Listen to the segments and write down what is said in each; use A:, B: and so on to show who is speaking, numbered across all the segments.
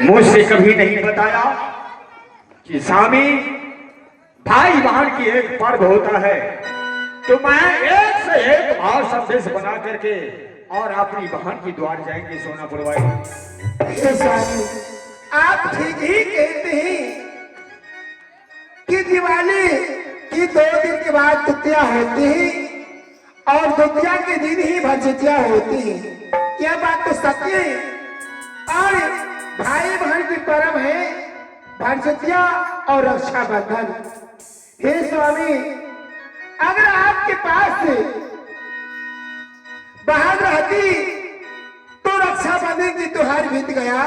A: मुझसे कभी नहीं बताया कि स्वामी भाई बहन की एक पर्व होता है, तो मैं एक से एक भाव संदेश बना करके और अपनी बहन की द्वार जाएंगे सोनापुर वाले।
B: स्वामी आप ठीक ही कहते हैं कि दिवाली की 2 दिन के बाद द्वितीया होती है और द्वितीया के दिन ही भरदुतिया होती है। यह बात तो सत्य है। और भाई बहन की पर्व है भरदुतिया और रक्षाबंधन। हे स्वामी, अगर आपके पास बहन रहती तो रक्षाबंधन की त्योहार बीत गया।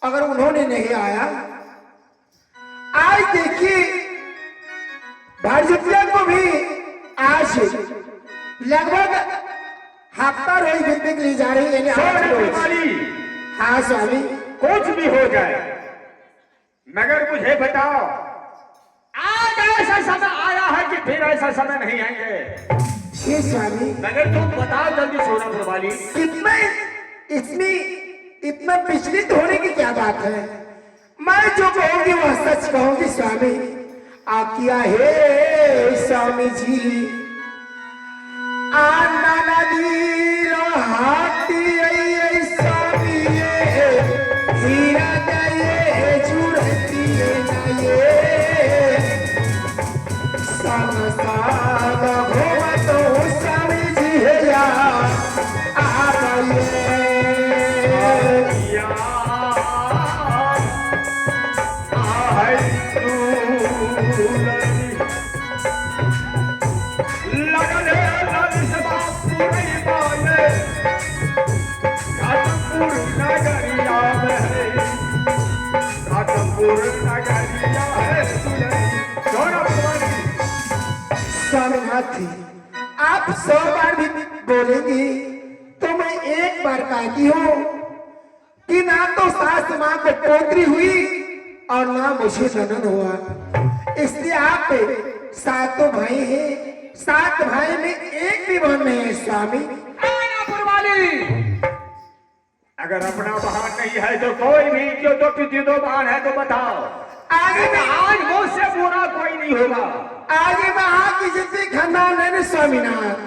B: अगर उन्होंने नहीं आया, आज देखिए भरदुतिया को भी आज लगभग हफ्ता रोज बीतने के लिए जा रही है। हाँ स्वामी,
A: कुछ भी हो जाए मगर मुझे बताओ, आज ऐसा समय आया है कि फिर ऐसा समय नहीं आएंगे।
B: हे स्वामी,
A: मगर तुम बताओ जल्दी सोनापुर वाली,
B: इतना विचलित होने की क्या बात है? मैं जो कहूंगी वह सच कहूंगी स्वामी। आज्ञा है स्वामी जी। आना नदी हाथी स्वामी हीरा गए जुड़ती ये सन साग घोमा तो स्वामी जी है या आप आप 100 बार भी बोलेंगी तो मैं एक बार कहती हूँ कि ना तो सास माँ को पोत्री हुई और ना मुझे ननद हुआ। इसलिए आप 7 भाई हैं, 7 भाई में एक भी बहन नहीं है स्वामी।
A: अगर अपना बहन नहीं है तो कोई भी क्यों दो बहन है तो बताओ।
B: आगे में
A: आज मुझसे बुरा कोई नहीं होगा।
B: आगे में आपकी जितने खानदान है ना स्वामीनाथ,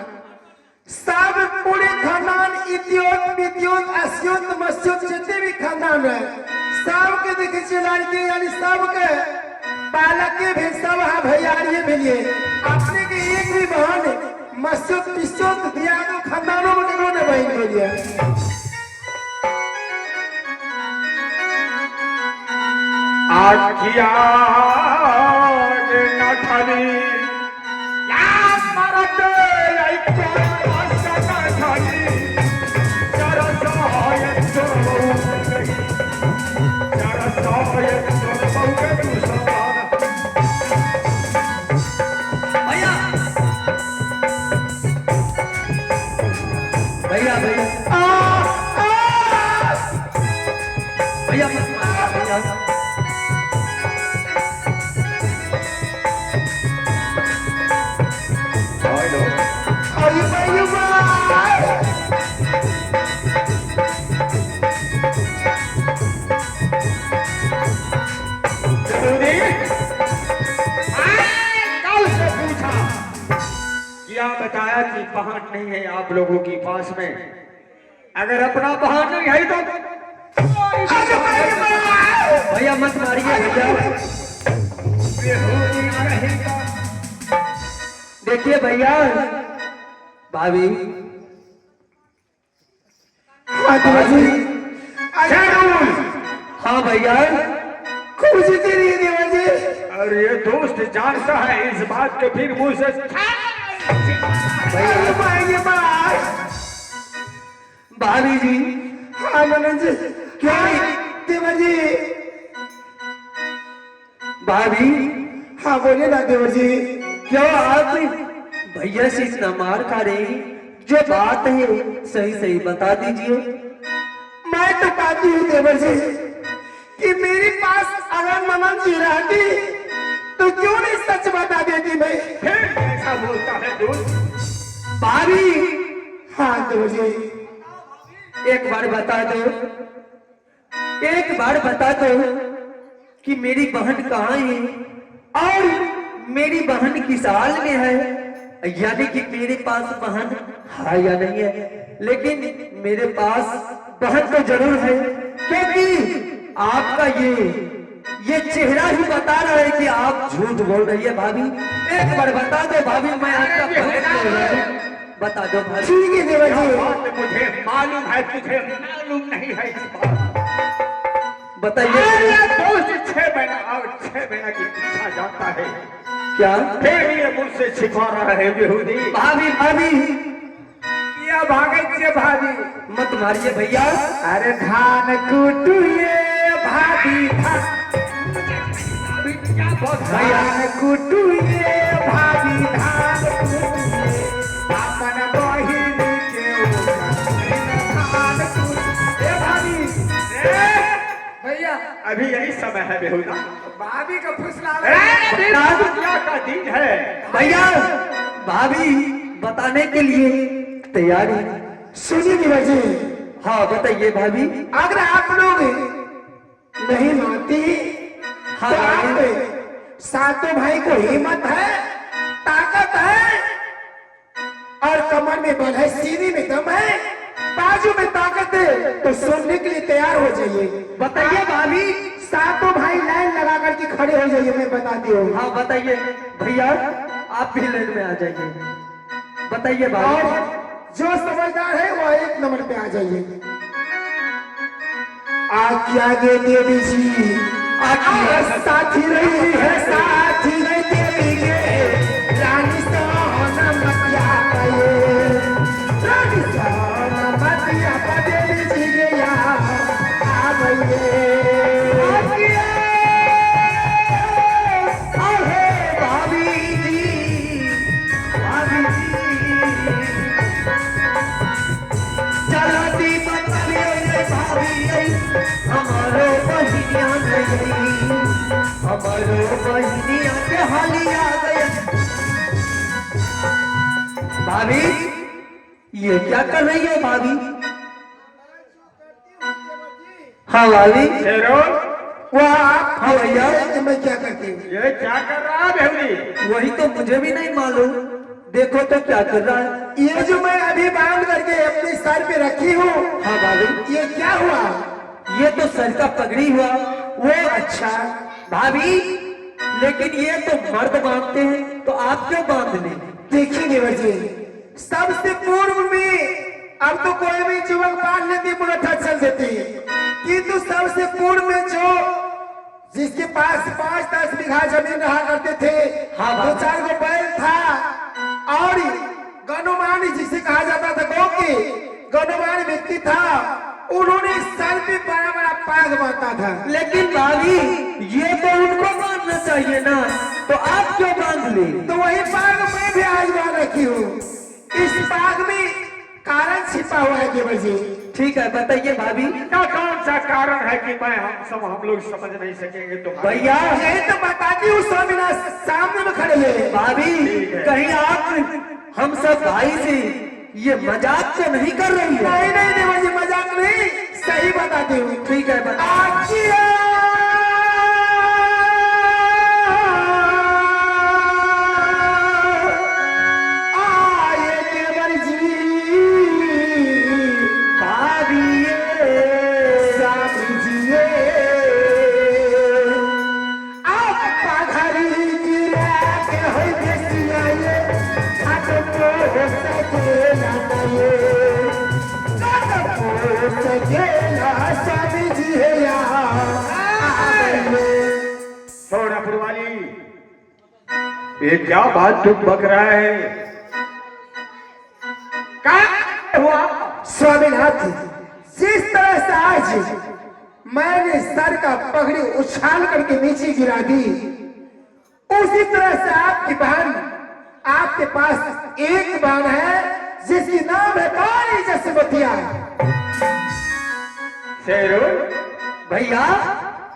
B: सब पूरे खानदान इतियोत विद्योत अस्योत मस्योत जितने भी खानदान है सबके देखिए लड़के यानी सबके बालक के भी सब भैयारिये मिलिए। अपने के एक भी बहन मस्योत पिस्योत दिया तो खानदानों में किन्होंने बहन को दिया।
A: आखिया नठनी या मरद लाइको आशा नठनी चरसोय चरसोय दुसमान। भैया भैया भैया भैया बताया कि बहन नहीं है आप लोगों के पास में। अगर अपना बहन नहीं है तो
B: भैया मत मारिए भैया। देखिए भैया भाभी, हाँ भैया कुछ देरी देवा जी।
A: और ये दोस्त जानता है इस बात के फिर मुंह से
B: भाभी जी। हाँ मनन जी, क्या देवर जी? भाभी हाँ बोलिए ना देवर जी। क्या आप भैया से इतना मार खा रहे हैं? जो बात है सही सही बता दीजिए। मैं तो कहती हूँ देवर जी कि मेरे पास अगर मनन जी रहती तो क्यों नहीं सच बता देती। मैं
A: फिर ऐसा बोलता है दोस्त।
B: भाभी हाँ देवर जी एक बार बता दो
C: एक बार बता दो कि मेरी बहन कहाँ है और मेरी बहन किस हाल में है, यानी कि मेरे पास बहन है या नहीं है। लेकिन मेरे पास बहन तो जरूर है, क्योंकि आपका ये चेहरा ही बता रहा है कि आप झूठ बोल रही है। भाभी एक बार बता दो भाभी, मैं आपका बहन बोल रहा हूं, बता दो भाभी।
B: ठीक है देवर
A: यह
B: जी,
A: बात मुझे मालूम है, तुझे मालूम नहीं है इस बात।
C: बताइए
A: दोस्त 6 महीना और 6 महीना की पीछा जाता है,
C: क्या।
A: फिर भी ये मुझसे छिपा रहा है बेहूदी।
C: भाभी भाभी
B: क्या भागे छे भाभी।
C: मत मारिए भैया।
B: अरे धान कुटुए भाभी धान कुटुए भाभी धान कुटुए अपन बहिन के धान कुटुए भाभी। भैया
A: अभी यही समय है बेहुदा,
B: भाभी का फुसला
A: दुनिया का दिन है।
C: भैया भाभी बताने के लिए तैयारी।
B: सुनिए देवर जी,
C: हाँ बताइए भाभी।
B: अगर आप लोग नहीं मानती
C: हाँ
B: तो
C: भाभी।
B: आप सातों भाई को हिम्मत है, ताकत है और कमर में बल है, सीने में दम है, बाजू में ताकत है, तो सुनने के लिए तैयार हो जाइए।
C: बताइए भाभी।
B: सातों भाई लाइन लगा करके खड़े हो जाइए, मैं बताती हूँ।
C: हाँ बताइए भैया, आप भी लाइन में आ जाइए। बताइए भाभी।
B: और जो समझदार है वो 1 नंबर पे आ जाइए। आगे देवी जी आगे साथी रही है, साथी रही देवी के रानी सोना मतिया पाए, रानी सोना मतिया पा देवी जी के यहाँ आ गई।
C: भाभी जी, भाभी जी, चलो दीपक भाभी हमारो बहिनिया गई, हमारो बहिनिया के हाली आ गए। भाभी ये क्या कर रही है भाभी। हाँ भाभी।
A: शेरो,
B: वह आप
C: हाँ भैया।
B: कि मैं क्या करती हूँ।
A: ये क्या कर रहा है बेहुदी?
C: वही तो मुझे भी नहीं मालूम, देखो तो क्या कर रहा है।
B: ये जो मैं अभी बांध करके अपने सर पे रखी हूँ,
C: हाँ भाभी।
B: ये क्या हुआ।
C: ये तो सर का पगड़ी हुआ।
B: वो अच्छा
C: भाभी लेकिन ये तो मर्द बांधते हैं, तो आप क्यों बांध ले।
B: देखिए देवर जी, सबसे पूर्व में अब तो कोई भी युवक बांध लेती, मुरठा चल देती, किंतु सबसे पूर्व में जो जिसके पास 5-10 बीघा जमीन रहा करते थे,
C: हाँ,
B: 2-4 गो बैल था और गनुमान जिसे कहा जाता था, गाँव के गनुमान व्यक्ति था, उन्होंने सर पे बड़ा बड़ा पाग बांधा था।
C: लेकिन भाभी ये तो उनको बांधना चाहिए ना, तो आप क्यों बांध ले।
B: तो वही पाग मैं भी आज बांध रखी हूँ। इस पाग में कारण छिपा हुआ है देवर जी।
C: ठीक है बताइए भाभी।
A: इसका कौन सा कारण है कि हम लोग समझ नहीं सकेंगे। तो
C: भैया
B: यही तो बताती हूँ, स्वामीनाथ सामने में खड़े हैं।
C: भाभी कहीं आप हम सब भाई से ये मजाक तो नहीं कर रही है।
B: नहीं नहीं देवर जी, मजाक नहीं, सही बताती हूँ।
C: ठीक है बता।
B: आए देवर जी,
C: भाभी
B: स्वामी जी, आप पघारी गिरा के होई बेसिया ये, घाट को हो सके ना ये, घाट को हो सके ना, स्वामी जी है यहाँ आ गए।
A: छोड़ा पुरवाली, ये क्या बात तू बक रहा है? क्या हुआ?
B: स्वामीनाथ, जिस तरह से आज मैंने सर का पगड़ी उछाल करके नीचे गिरा दी, उसी तरह से आपकी बहन, आपके पास एक बहन है जिसकी नाम है काली जसवतिया।
A: शेरू,
C: भैया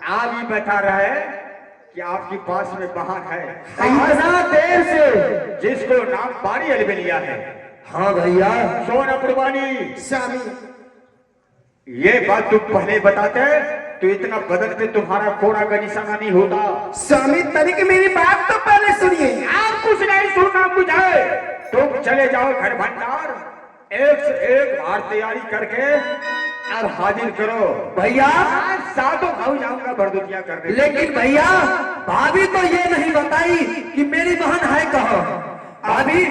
A: आप ही बता रहा है कि आपके पास में बहन है,
C: इतना देर से।
A: जिसको नाम बारी अलबेलिया है।
C: हाँ भैया।
A: सोना पुरवानी,
B: स्वामी,
A: ये बात तुम पहले बताते तो इतना बदन पे तुम्हारा कोड़ा का निशाना नहीं होता।
B: स्वामी तनिक मेरी बात तो पहले सुनिए।
A: आप कुछ नहीं सुनना मुझे, तुम चले जाओ घर भंडार, एक से एक बार तैयारी करके और हाजिर करो।
C: भैया
A: आज सातों भाव जाऊंगा भरदुतिया करने।
C: लेकिन भैया भाभी तो ये नहीं बताई कि मेरी बहन है कहाँ। भाभी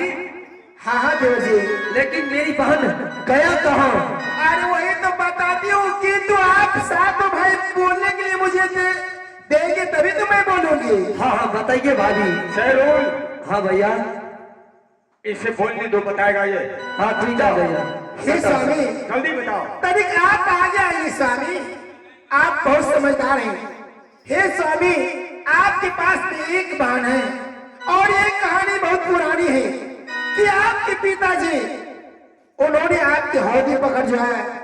B: हाँ हाँ देवर जी,
C: लेकिन मेरी बहन गया कहाँ?
B: अरे वही तो बताती हूँ कि तो आप सातों भाई बोलने के लिए मुझे देंगे तभी तो मैं बोलूंगी।
C: हाँ हाँ बताइए भाभी।
A: सैरुल,
C: हाँ भैया
A: इसे बोलने दो, बताएगा ये।
C: हाँ ठीक है भैया।
B: हे स्वामी
A: जल्दी बताओ।
B: तनिक आप आगे आइए स्वामी, आप बहुत समझदार हैं। हे स्वामी आपके पास में एक बहन है और ये कहानी बहुत पुरानी है कि आपके पिताजी उन्होंने आपके हौदी पकड़ जो है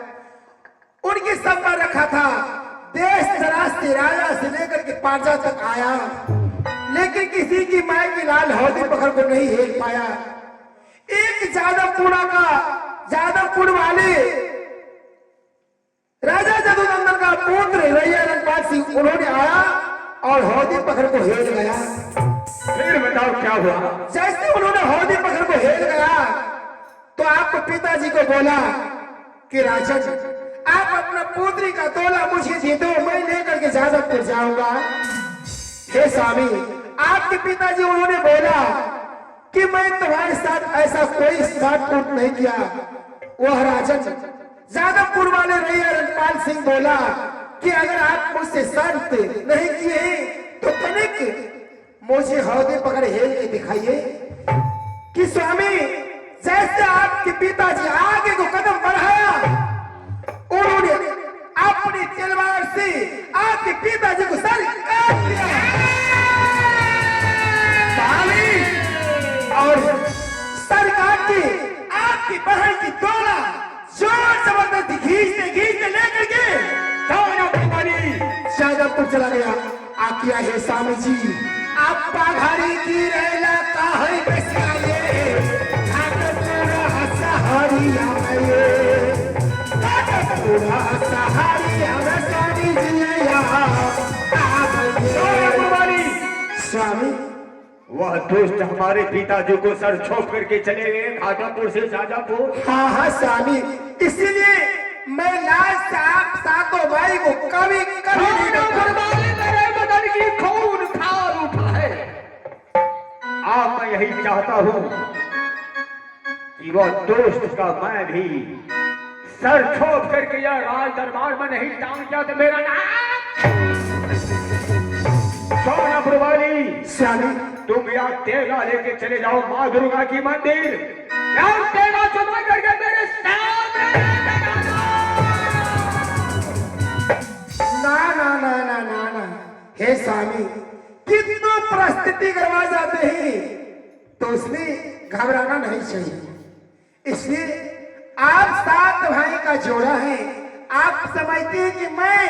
B: उनके सब पर रखा था। देश दराज से राजा से लेकर के पारजा तक आया, लेकिन किसी की माई की लाल हौदी पकड़ को नहीं हेल पाया। एक जादवपुर वाले राजा जदुनंदन का पुत्र रैया रंगपाल सिंह उन्होंने आया और हौदी पकड़ को हेल गया।
A: फिर बताओ क्या हुआ?
B: जैसे उन्होंने हौदी पकड़ को हेल गया तो आपको पिताजी को बोला कि राजन आप अपना पुत्री का तोला मुझे दे दो, मैं लेकर के जादवपुर जाऊंगा। हे स्वामी आपके पिताजी उन्होंने बोला कि मैं तुम्हारे साथ ऐसा कोई साठ नहीं किया। वह राजन जादवपुर वाले रैया रंगपाल सिंह बोला कि अगर आप मुझसे शर्त नहीं किए तो तनिक मुझे हौदी पकड़ हेल के दिखाइए। कि स्वामी जैसे आपके पिताजी आगे को कदम बढ़ाया उन्होंने अपनी तलवार से आपके पिताजी को सर काट दिया और सर काट के आपकी बहन की तोला जोर जबरदस्ती खींचते लेकर के जादवपुर चला गया। आकिया है स्वामी जी आप पाघारी की रहला काहे बसाए घाटपुरा सहारिया में घाटपुरा सहारिया में स्वामी जी स्वामी
A: वह दुष्ट हमारे पिताजी को सर छोप करके चले गए घाटापुर से शाजापुर।
B: हाँ हाँ स्वामी, इसीलिए मैं लाज से आप सातों भाई को कभी कभी नहीं डरता।
A: मेरे बदन की खून खार उठा है। आप मैं यही चाहता हूँ कि वह दोस्त का मैं भी सर छोप करके यह राज दरबार में नहीं टांग दिया तो मेरा नाम सोनापुर वाली
B: स्वामी
A: तुम यहाँ तेगा लेके चले जाओ माँ दुर्गा की मंदिर, यहाँ तेगा चुमा करके मेरे सामने
B: ना ना ना ना ना ना। हे स्वामी कितनों परिस्थिति करवा जाते हैं तो उसमें घबराना नहीं चाहिए। इसलिए आप सात भाई का जोड़ा है, आप समझते हैं कि मैं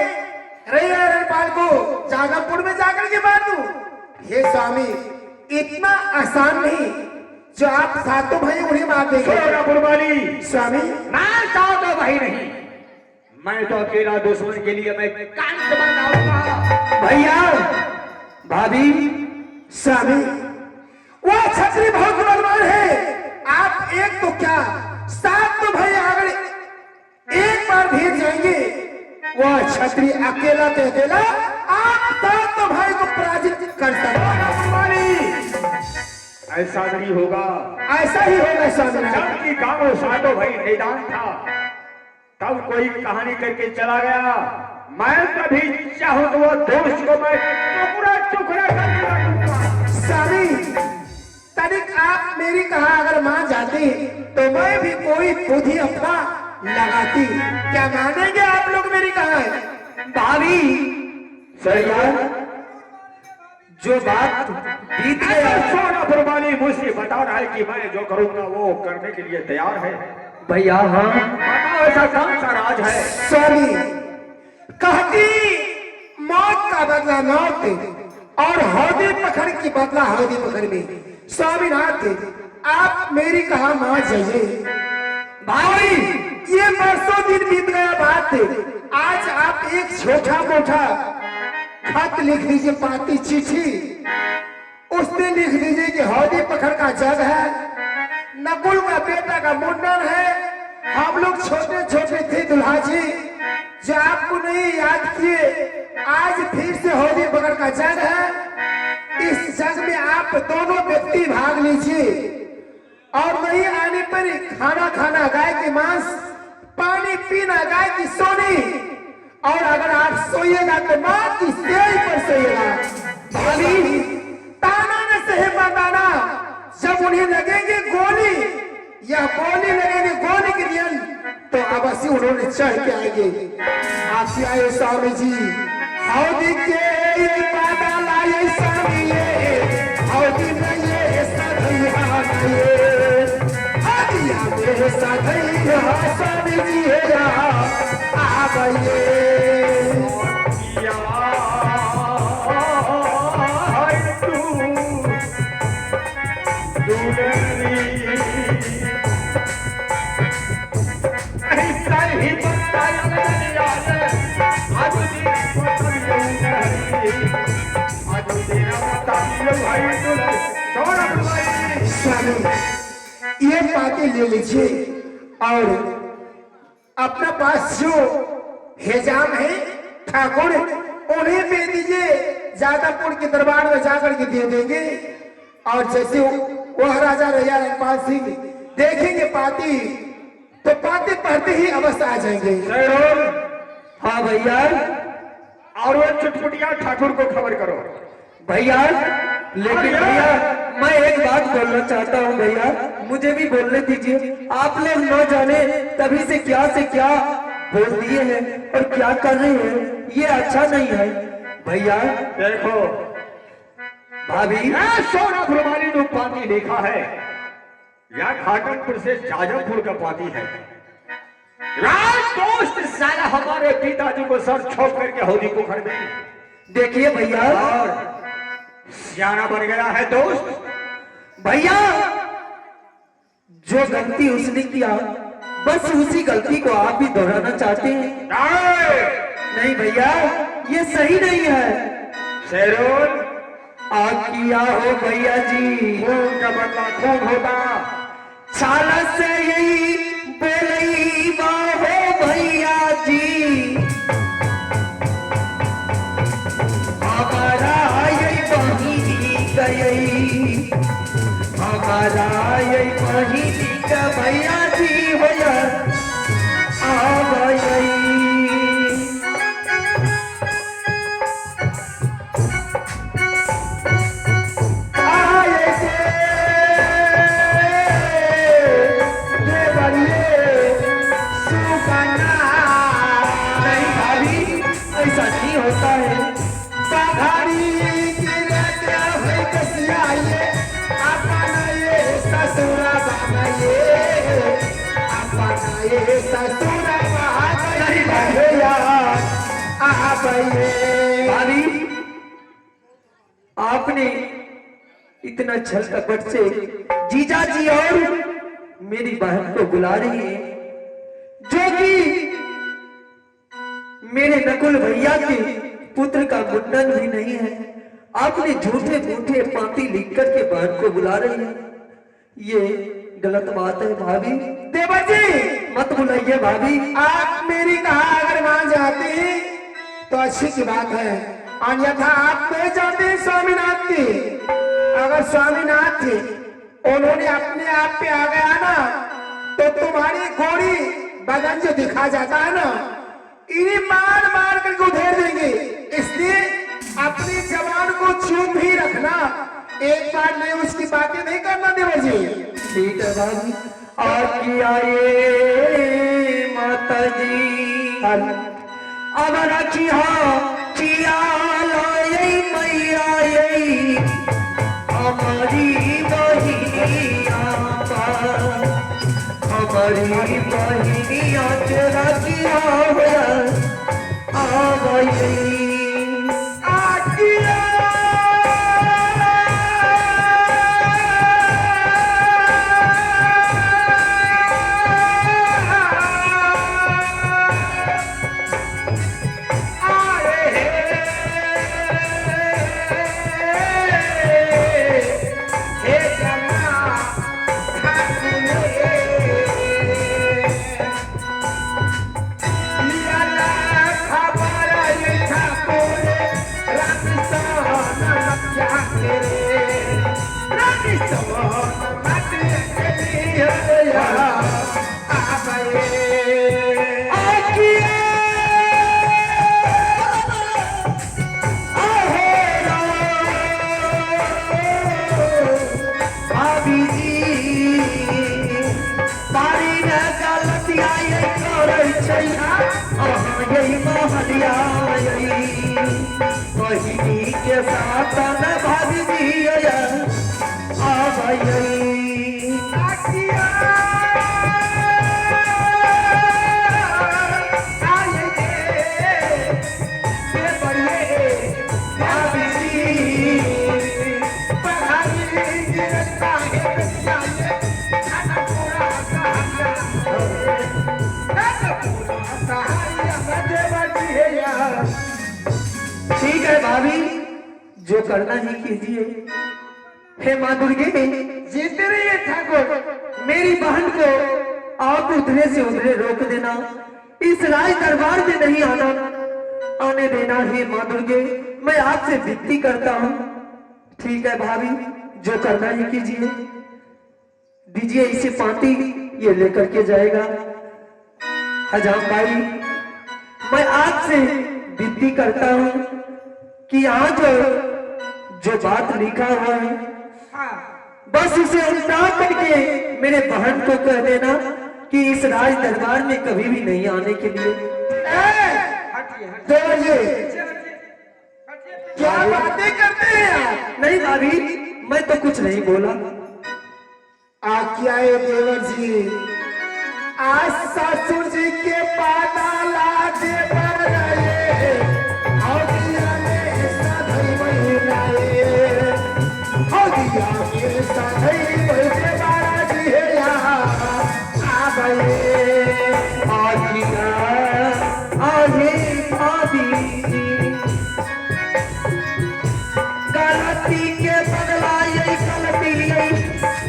B: रैया रंगपाल को जादवपुर में जाकर के मार दूं। हे स्वामी इतना आसान नहीं जो आप सातों भाई उन्हें मार देंगे।
A: सोनापुर वाली
B: स्वामी
A: मैं सातों भाई नहीं, मैं तो अकेला दुश्मन के लिए मैं कांच बन जाऊंगा।
C: भैया भाभी
B: स्वामी वह छतरी बहुत बलवान है, आप एक तो क्या सात तो भाई अगर एक बार भेज जाएंगे वह छतरी अकेला तो अकेला आप सात तो भाई को पराजित कर सकते हैं।
A: ऐसा नहीं होगा,
B: ऐसा ही होगा स्वामी।
A: जबकि गांव सातों भाई मैदान था तब कोई कहानी करके चला गया। मैं कभी चाहूं तो वो दोस्त को मैं टुकड़ा टुकड़ा करके रखूंगा।
B: स्वामी तनिक आप मेरी कहा अगर मान जाती तो मैं भी कोई बुद्धि अपना लगाती। क्या मानेंगे आप लोग मेरी कहा है?
C: भाभी
A: सरकार
C: जो बात बीत गया
A: सोनापुर वाली मुझसे बता रहा है कि मैं जो करूंगा वो करने के लिए तैयार है।
C: भैया हाँ
A: बताओ ऐसा कौन सा राज है?
B: स्वामी कहती मौत का बदला मौत और हौदी पकड़ की बदला हौदी पकड़ में। स्वामीनाथ आप मेरी कहा मान जाइए।
C: भाई
B: ये बरसों दिन बीत गया बात, आज आप एक छोटा मोटा खत लिख दीजिए, पाती चिट्ठी, उसमें लिख दीजिए कि हौदी पखड़ का जग है, नकुल का बेटा का मुंडन है, हम लोग छोटे छोटे थे दुल्हा जी जो आपको नहीं याद किए, आज फिर से हौदी पकड़ का जग है, इस जग में आप दोनों व्यक्ति भाग लीजिए और नहीं आने पर खाना खाना गाय के मांस, पानी पीना गाय की सोनी, और अगर आप सोइएगा तो मां की सेज पर सोइएगा। भाभी ताना न सहे बताना, जब उन्हें लगेंगे गोली या गोली लगेंगे गोली की नियन तो अवश्य उन्होंने चढ़ के आएंगे। आप आए स्वामी जी, हौदी के ये बाधा लाए स्वामी ये, हौदी में ये सधैया लाए, हदिया मेरे सधैया स्वामी जी है आइए। ये बातें ले लीजिए और अपना पास जो हेजाम है ठाकुर उन्हें दे दीजिए, जादापुर के दरबार में जाकर के दे देंगे, और जैसे वह राजा रैया रंगपाल सिंह देखेंगे पाती तो पाते पढ़ते ही अवश्य आ जाएंगे।
C: हाँ भैया,
A: और वो चुटपुटिया ठाकुर को खबर करो
C: भैया। लेकिन भैया मैं एक बात बोलना चाहता हूँ भैया, मुझे भी बोलने दीजिए। आप लोग न जाने तभी से क्या बोल दिए हैं और क्या कर रहे हैं, ये अच्छा नहीं है भैया।
A: देखो
C: भाभी,
A: सोना फुलवाली जो पाती लिखा है या घाटनपुर से जाजमपुर का पाती है। राज दोस्त साला हमारे पिताजी को सर छोप करके हौदी पोखर में,
C: देखिए भैया,
A: और सियाना बन गया है दोस्त।
C: भैया जो गलती उसने किया बस उसी गलती को आप भी दोहराना चाहते हैं। नहीं भैया, ये सही नहीं है।
A: शेरोन
C: आप किया हो भैया जी,
A: खून का बदला खून होगा।
C: साला से यही बोलई हो भैया जी, हमारा यही बहिनी गई, हमारा यही बहिनी का भैया जी भैया आ गई। भाभी, आपने इतना छल कपट से जीजा जी और मेरी बहन को बुला रही है, जो कि मेरे नकुल भैया के पुत्र का मुंडन भी नहीं है। आपने झूठे मूठे पाती लिख कर के बहन को बुला रही है, ये गलत बात है भाभी।
B: देवर जी
C: मत बुलाइए भाभी।
B: आप मेरी कहा अगर मान जाते हैं तो अच्छी की बात है, अन्यथा आप नहीं जानते स्वामीनाथ की। अगर स्वामीनाथ थे उन्होंने अपने आप पे आ गया ना तो तुम्हारी घोड़ी बदन जो दिखा जाता है ना, इन्हें मार मार करके उधेड़ देंगे। इसलिए अपनी जवान को चुप ही रखना, एक बार नहीं उसकी बातें नहीं करना देवर जी।
C: ठीक है भाभी। आगे आए माता जी, अब रखिया चिया लाई मैया हमारी बहिनिया, हमारी बहिनिया तेरा किया आ गई। बहिनी के साथ न भाभी जी आ गई ठीक है भाभी, जो करना ही कीजिए। हे माँ दुर्गे,
B: जीते रहिए ठाकुर।
C: मेरी बहन को आप उधरे से उधरे रोक देना, इस राज दरबार में नहीं आने देना। हे माँ दुर्गे, मैं आपसे विनती करता हूँ। ठीक है भाभी, जो करना ही कीजिए। दीजिए इसे पाती, ये लेकर के जाएगा। हजाम भाई, मैं आपसे विनती करता हूँ कि यहाँ जो बात लिखा हुआ है, बस उसे उल्टा करके मेरे बहन को कह देना कि इस राज दरबार में कभी भी नहीं आने के लिए।
B: देवर जी, क्या बातें करते हैं आप?
C: नहीं भाभी, मैं तो कुछ नहीं बोला।
B: क्या है देवर जी, आज ससुर जी के पादा लागे बरए, और दिया में साधई महिलाए, और दिया में साधई महिलाए बारा जी है यहाँ आ गए।
C: आगिया आगे भाभी, गलती के बदला यही गलती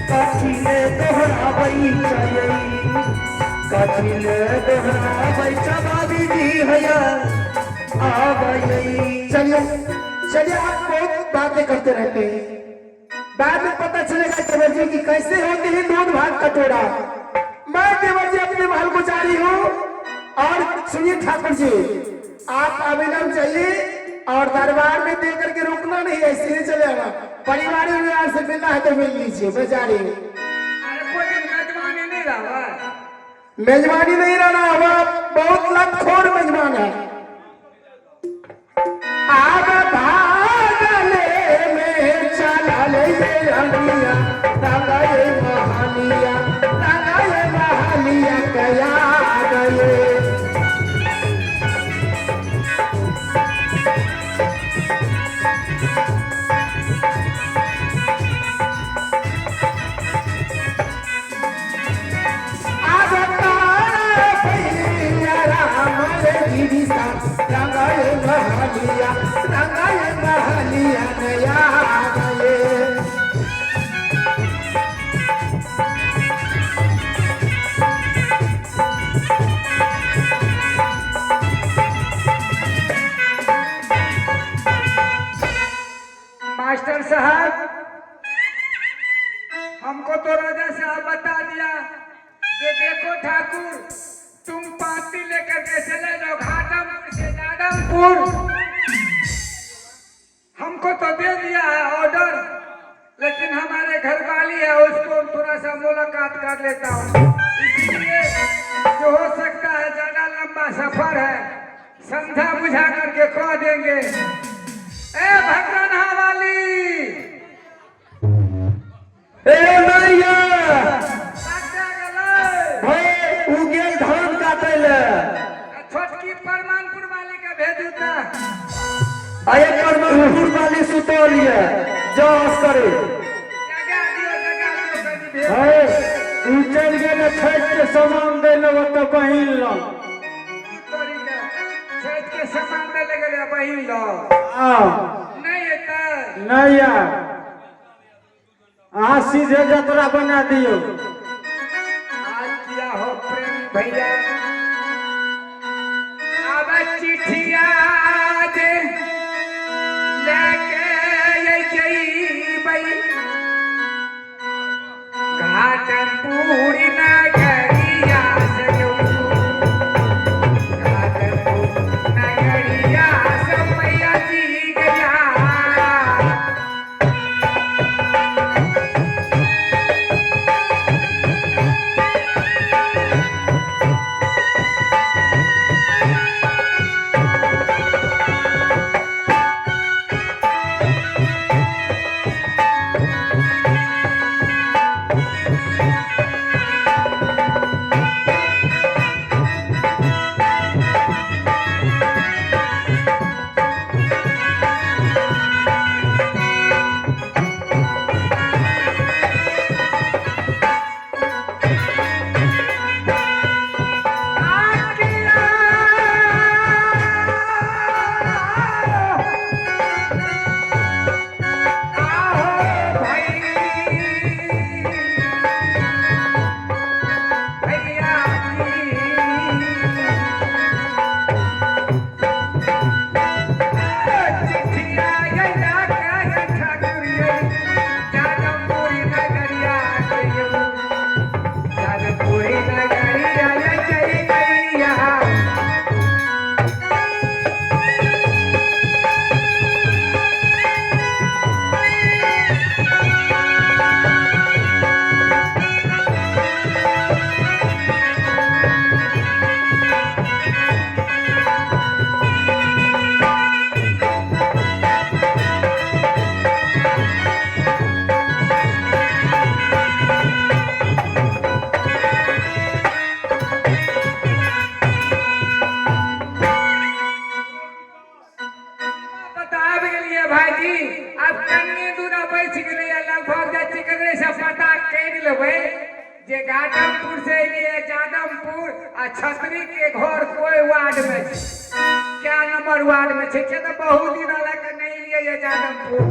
C: कथिले दोहरावई चाहिए, कथिले दोहरावई भाभी जी हया आ गई।
B: चलिए चलिए, आप बहुत बातें करते रहते हैं, बाद में पता चलेगा देवर जी की कैसे होते हैं दूध भात कटोरा। मैं देवर जी अपने महल को जा रही हूँ। और सुनिए ठाकुर जी, आप अभिनव चाहिए और दरबार में दे करके रुकना नहीं है, सीधे चले आना। परिवार व्यवहार से मिलना है तो मिल लीजिए, मैं जा रही हूँ। मेजबानी नहीं रहना, अब बहुत लतखोर मेजबान है। आग भागले में चला ले रंगिया, रंगा ये महालिया, रंगा ये महालिया कया गए। रंगाए महालिया नया गए।
D: मास्टर साहब, हमको तो राजा साहब बता दिया कि देखो ठाकुर, तुम पाती लेकर के चले जाओ घाटमपुर से जादवपुर। हमको तो दे दिया है ऑर्डर, लेकिन हमारे घर वाली है, उसको थोड़ा सा मुलाकात कर लेता हूँ। इसलिए जो हो सकता है, ज्यादा लंबा सफर है, समझा बुझा करके कह देंगे। ए भगवान वाली,
C: ए मैया उगेल धान काटे ले,
D: छोटकी परमानपुर वाली का भेजू था।
C: आये परमानपुर वाली सुतोलिए जांच करे।
D: जगह दियो कहीं भेज।
A: है तू चल गए छठ के सामान दे लो तो कहीं लो।
D: तोरी का छठ के सामान दे ले गए बहिन लो। नहीं है तो
A: नहीं यार, आज सीधे जतरा बना दियो।
D: आज किया हो प्रेम भैया, अब चिट्ठिया दे लेके ये जई बई, जादमपुर नगरिया से जादमपुर नगरिया से मैया जी गया भाईजी अब कनिए दूरा बैठ गेले लगभग जाति करे से पता कर लेबै जे गाटमपुर से लिए जादमपुर आ छतरी के घर कोई वार्ड में छै क्या नंबर वार्ड में छै के तो बहुत दिन लग नहीं लिए ये जादमपुर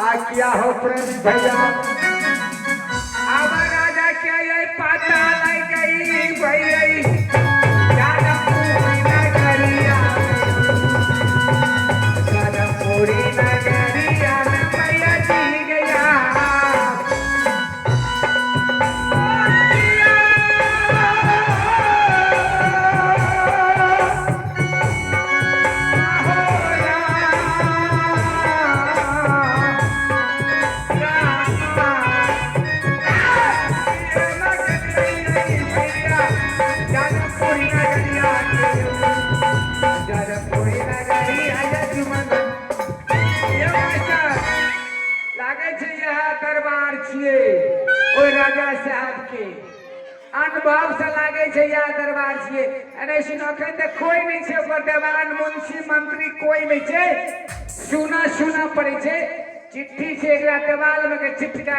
A: आ क्या हो प्रेम भैया
D: अब राजा क्या ये पता लग गई भैया जादमपुर नगरिया पूरी नगरिया में मैया जी गया राजा साहब के अनुभव से लागे छे या दरबार छिए अरे सुनखन त कोई नहीं छे पर देवान मुंशी मंत्री कोई नहीं छे सुना सुना पड़े छे चिट्ठी छे एकरा देवाल में के चिपका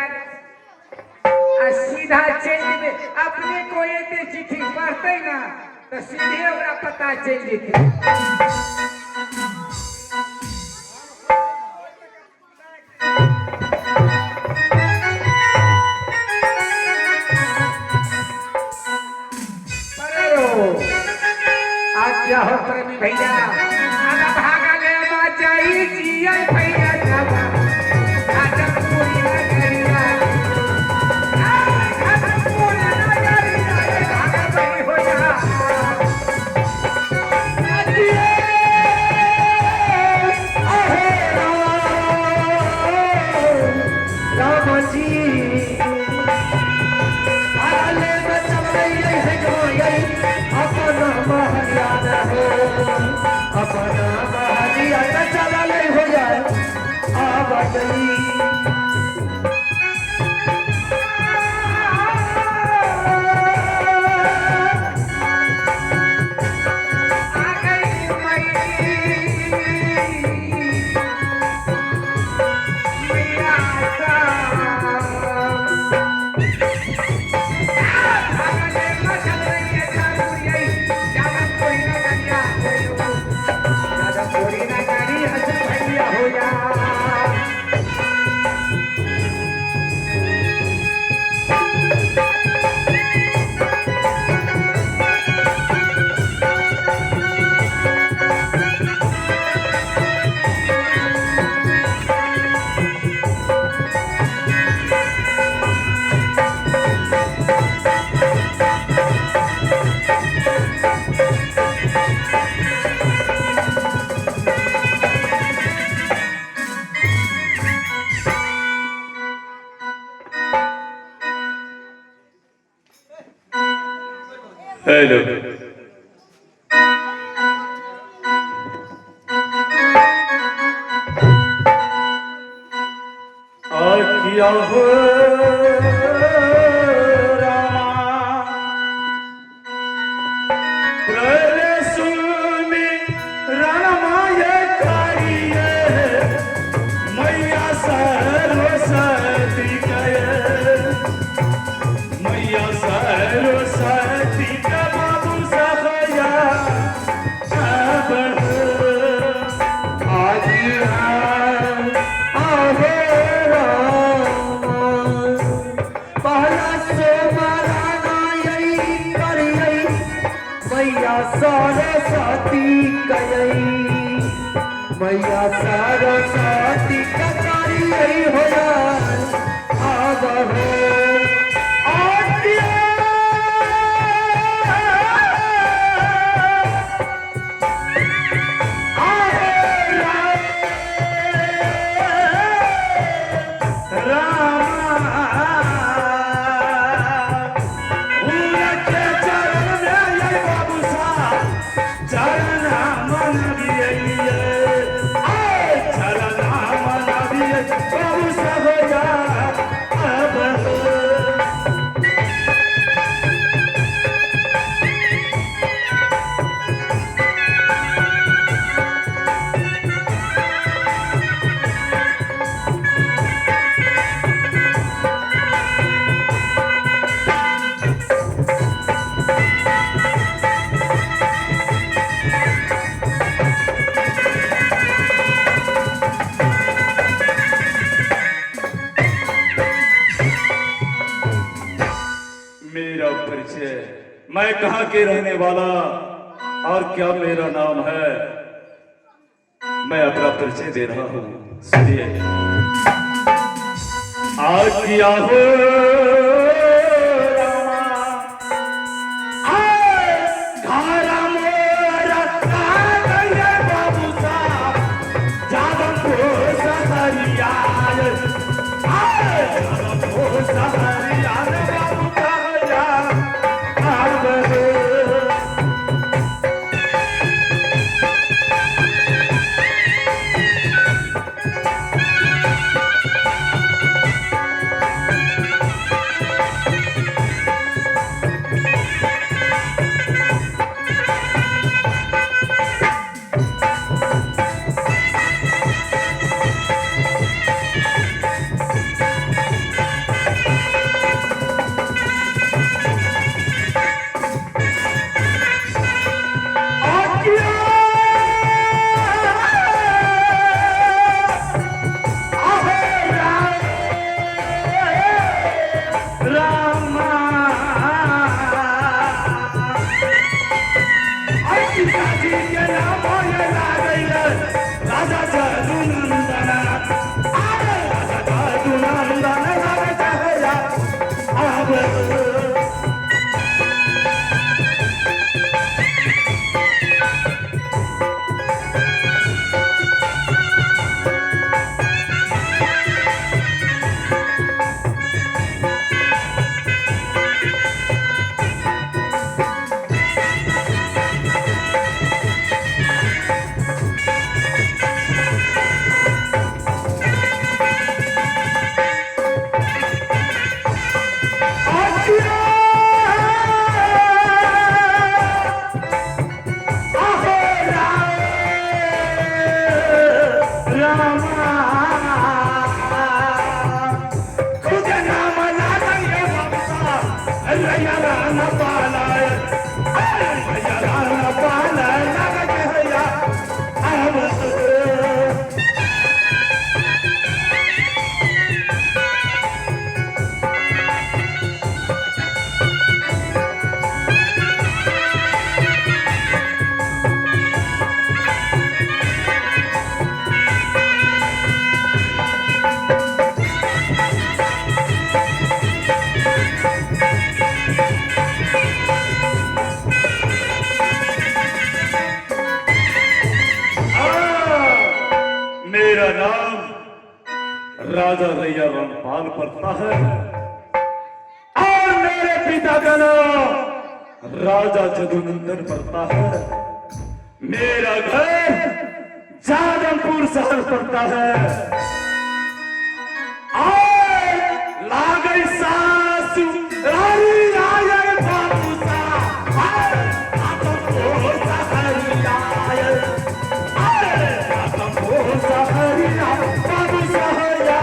D: आ सीधा चल जेबे अपने कोई एते चिट्ठी पढ़ते ना तो सीधे ओकरा पता चल जेते क्या हो प्रेमी भैया आना भागा ले बचाई जिया भैया जावा जादमपुर नगरिया जादमपुर नगरिया भागा बड़ी हो जा
C: राम जी आले बचल है जो यही अपना महरियाना हो अपना महरियाना चला नहीं हो जाए आवाज़ी
E: ले लो। और किया हो
C: मैया सरस्वती ककारी होया आब हो
E: मेरा परिचय, मैं कहाँ के रहने वाला और क्या मेरा नाम है, मैं अपना परिचय दे रहा हूँ। सुनिए। आज किया हो राजा रैया रामपाल पड़ता है और मेरे पिता का नाम राजा जदुनंदन पड़ता है, मेरा घर जादमपुर शहर पड़ता है। और लागई सासु रानी आये बाबू सा, जादमपुर शहरिया आये, जादमपुर शहरिया बाबू सहया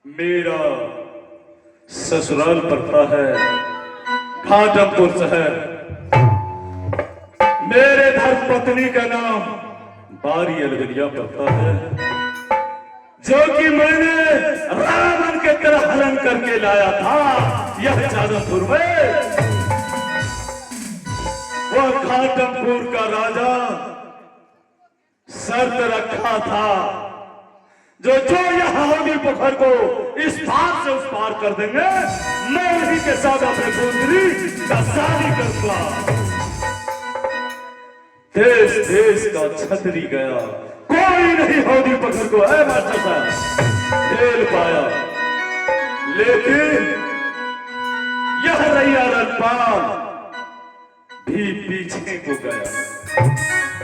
E: मेरा ससुराल पड़ता है घाटमपुर शहर। मेरे धर्मपत्नी का नाम बारी अलगलिया पड़ता है, जो कि मैंने रावण के तरह हरण करके लाया था यह जादमपुर में। वह घाटमपुर का राजा शर्त रखा था, जो यहाँ होगी पोखर को इस पार से उस पार कर देंगे, मैं उन्हीं के साथ अपने पुत्री का शादी करूंगा। देश देश का छतरी गया, कोई नहीं होगी पोखर को है मास्टर साहब खेल पाया। लेकिन यह रैया रनपाल भी पीछे को गया।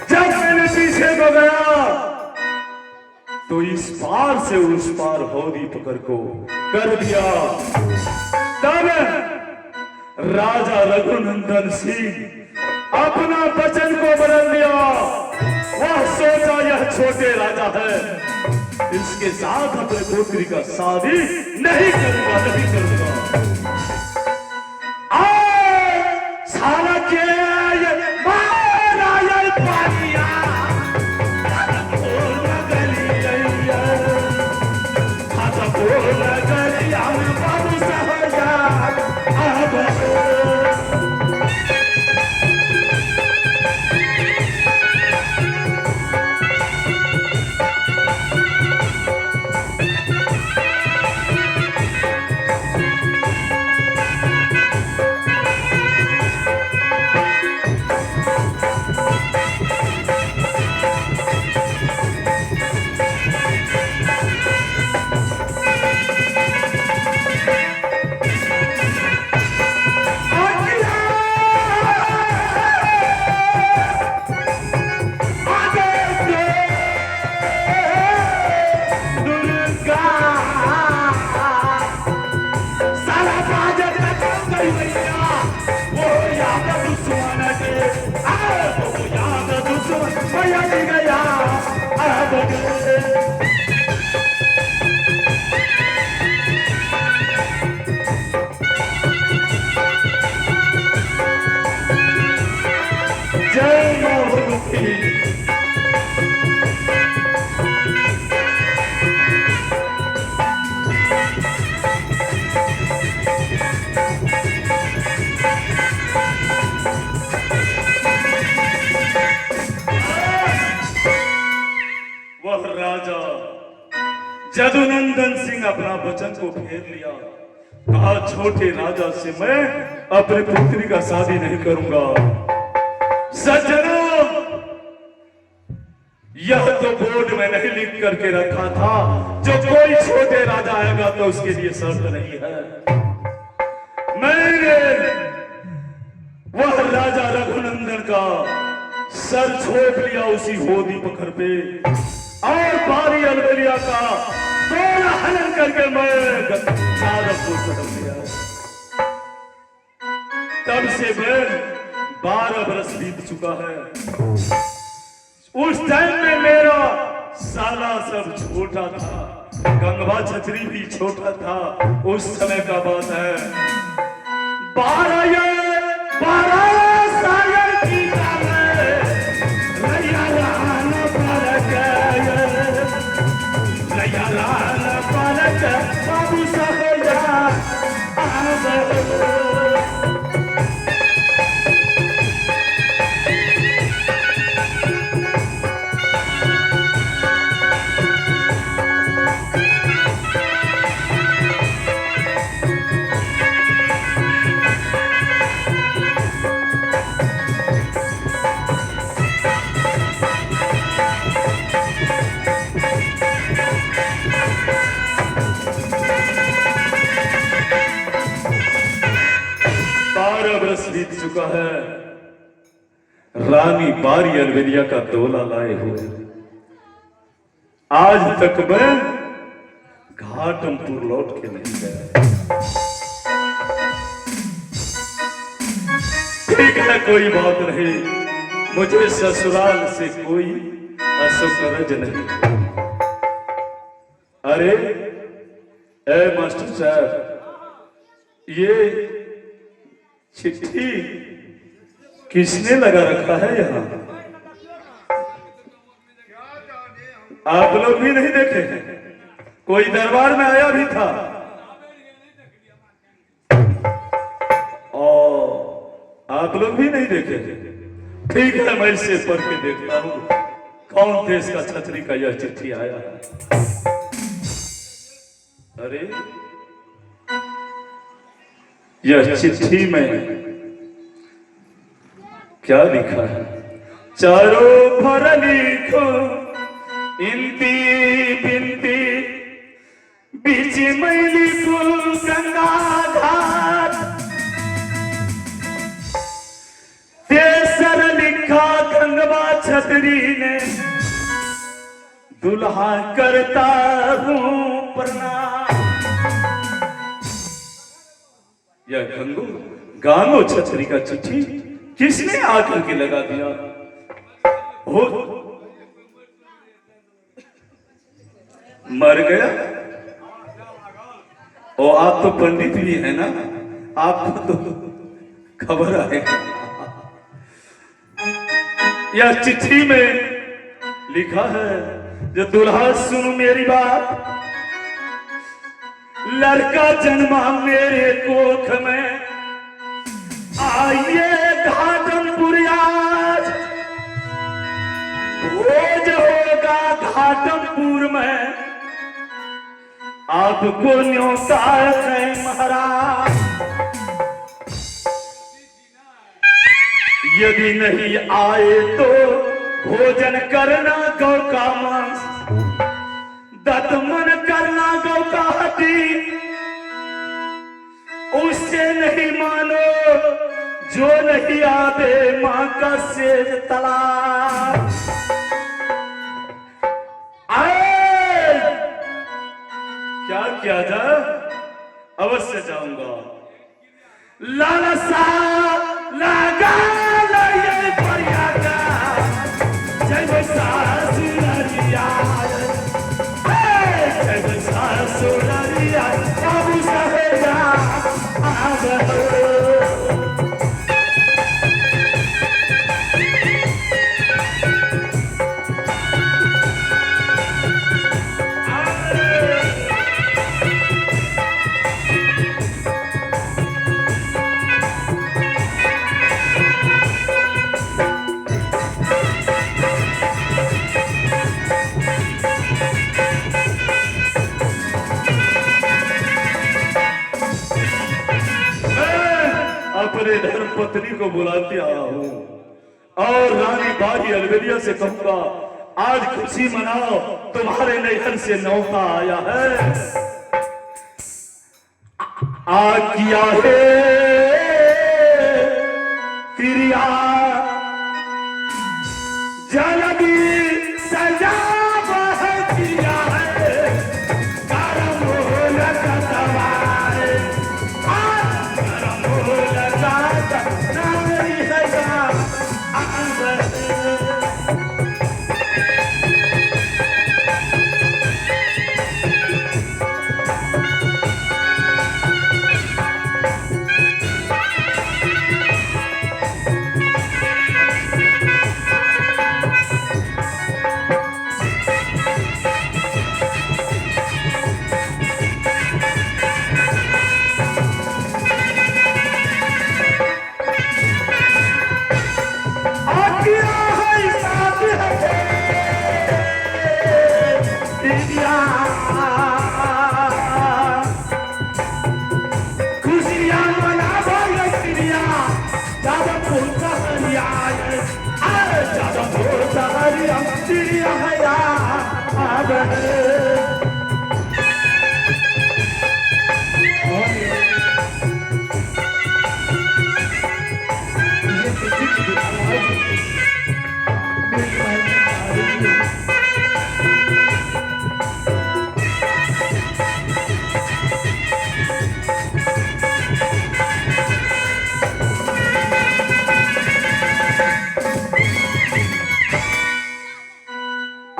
E: जब मैंने पीछे को गया तो इस पार से उस पार होदी पकड़ को कर दिया। तब राजा रघुनंदन सिंह अपना वचन को बदल दिया। वह सोचा यह छोटे राजा है, इसके साथ अपने पुत्री का शादी नहीं करूंगा, नहीं करूंगा। सारा के जदुनंदन सिंह अपना वचन को फेर लिया। कहा छोटे राजा से मैं अपनी पुत्री का शादी नहीं करूंगा। सज्जनों, यह तो बोर्ड में नहीं लिख करके रखा था, जो कोई छोटे राजा आएगा तो उसके लिए शर्त नहीं है। मैंने वह राजा रघुनंदन का सर छोप लिया उसी होदी पत्थर पे, और बारी अलबेलिया का दोनों हनन करके मैं चारों को खत्म किया। तब से मैं 12 बरस बीत चुका है। उस टाइम में मेरा साला सब छोटा था, गंगवा छतरी भी छोटा था, उस समय का बात है। 12 सागर की बाबू साहब बीत चुका है। रानी बारी अलबेलिया का तोला लाए हुए आज तक मैं घाटमपुर लौट के नहीं गया। ठीक है, कोई बात नहीं, मुझे ससुराल से कोई असुकरज नहीं। अरे ए मास्टर साहब, ये चिट्ठी किसने लगा रखा है यहाँ? आप लोग भी नहीं देखे? कोई दरबार में आया भी था? और आप लोग भी नहीं देखे? ठीक है, मैं इसे पढ़ के देखता हूँ कौन देश का छतरी का यह चिट्ठी आया है। अरे यह चिट्ठी में क्या लिखा है? चारों भर लिखो इंती बिनती, बीच में लिखो गंगा घाट, तेसर लिखा गंगवा छतरी ने, दुल्हा करता हूं प्रणाम। यह गांगो छतरी का चिट्ठी किसने आकर के लगा दिया? हो मर गया? और आप तो पंडित भी है ना, आपको तो खबर आएगा। यह चिट्ठी में लिखा है, जो दुल्हा सुन मेरी बात, लड़का जन्मा मेरे कोख में, आइए घाटमपुर आज, भोज होगा घाटमपुर में, आपको न्योता है महाराज। यदि नहीं आए तो भोजन करना गौ का मांस, दत्तमन करना गौ का हड्डी, उससे नहीं मानो जो नहीं आवे मां का सेज तला। क्या किया जाए? अवश्य जाऊंगा। लालसा लगा ये परिया का, जय सासुरिया, जय सासुरिया, बाबू साहेबा अपने धर्म पत्नी को बुलाते आया हूं और रानी बारी अलबेलिया से कहूंगा, आज खुशी मनाओ, तुम्हारे नैहर से नौका आया है। आ किया है क्रिया जलगी सजा बह किया है करम लगा दवाए करम लगा नहीं सजा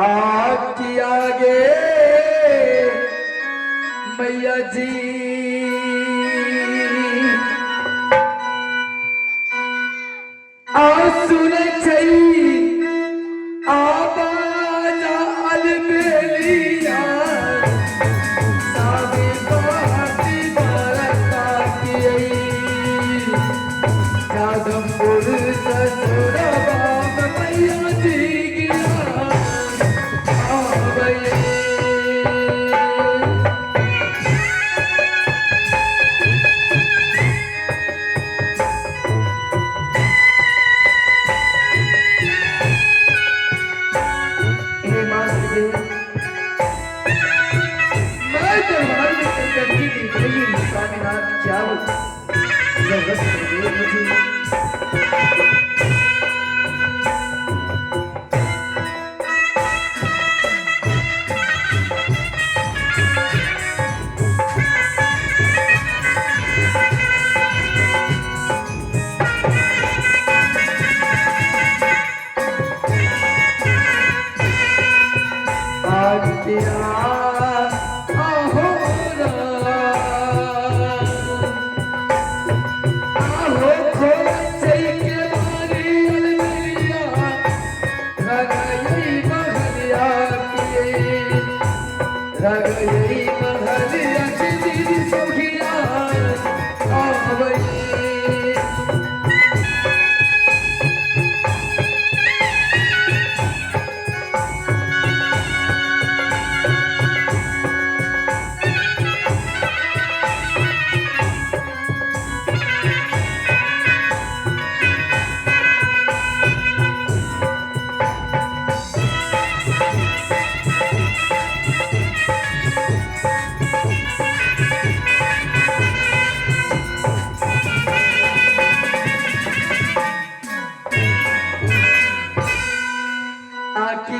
D: आपकी आगे मैया जी सुन आवाज अलबेलिया सावी बाती बरका की जादमपुर ससुरबा मैया जी गिरा